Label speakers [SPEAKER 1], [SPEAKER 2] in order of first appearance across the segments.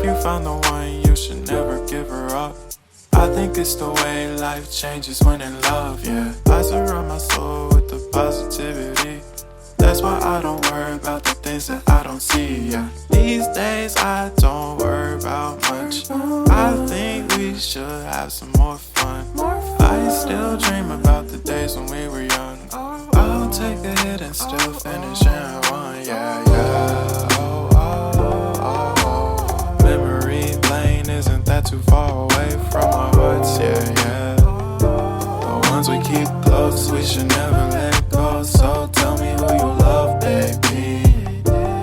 [SPEAKER 1] you found the one, you should never give her up. I think it's the way life changes when in love, yeah. I surround my soul with the positivity. That's why I don't worry about the things that I don't see, yeah. These days I don't worry about much. I think we should have some more fun. I still dream about the days when we were young. I'll take a hit and still finish in one, yeah, yeah. Oh, oh, oh, oh. Memory lane isn't that too far away from our hearts, yeah, yeah. The ones we keep close, we should never let go. So tell me who you love, baby.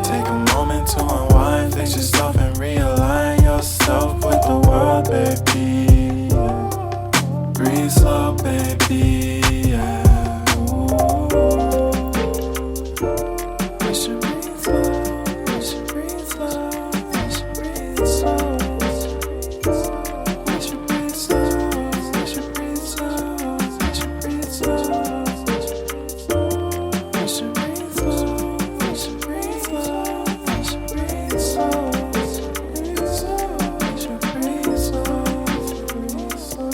[SPEAKER 1] Take a moment to unwind, fix yourself and realign yourself with the world, baby. Breathe slow, baby, yeah. We should breathe slow, we should breathe slow, we should breathe slow. We should breathe slow, we should breathe slow, we should breathe slow. We should breathe slow, we should breathe slow, we should breathe slow. We should breathe slow, breathe slow.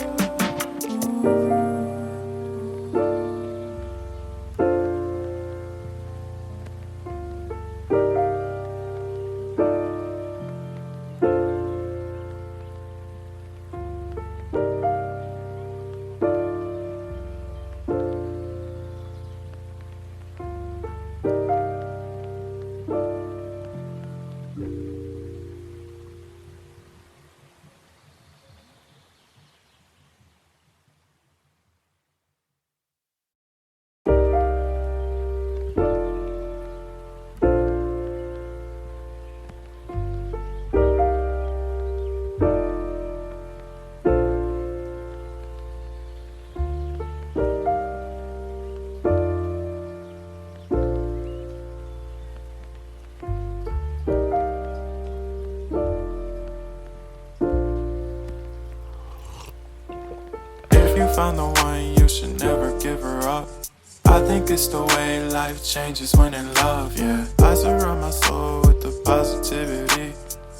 [SPEAKER 1] Found the one, you should never give her up. I think it's the way life changes when in love, yeah. I surround my soul with the positivity.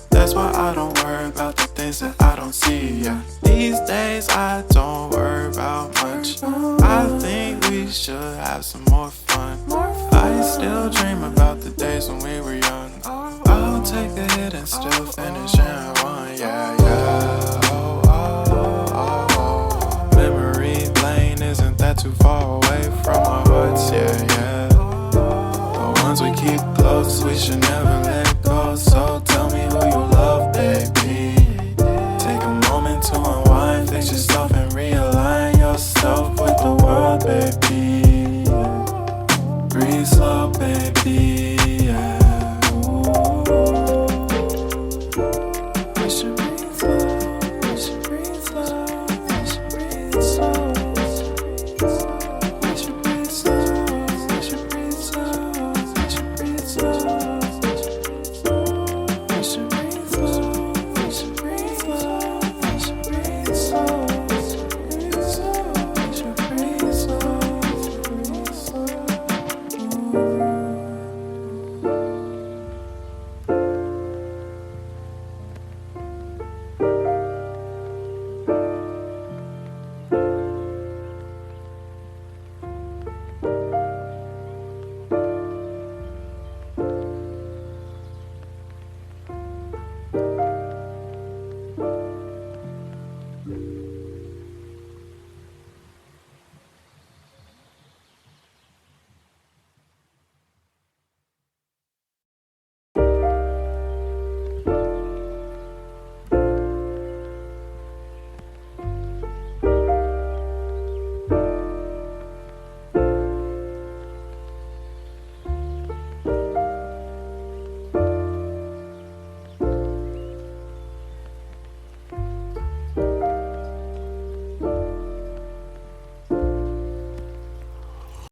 [SPEAKER 1] That's why I don't worry about the things that I don't see, yeah. These days I don't worry about much. I think we should have some more fun. I still dream about the days when we were young. I'll take a hit and still finish in one, yeah, yeah. Oh, oh, oh, oh. Memory lane isn't that too far away from our hearts, yeah, yeah. The ones we keep close, we should never let go. So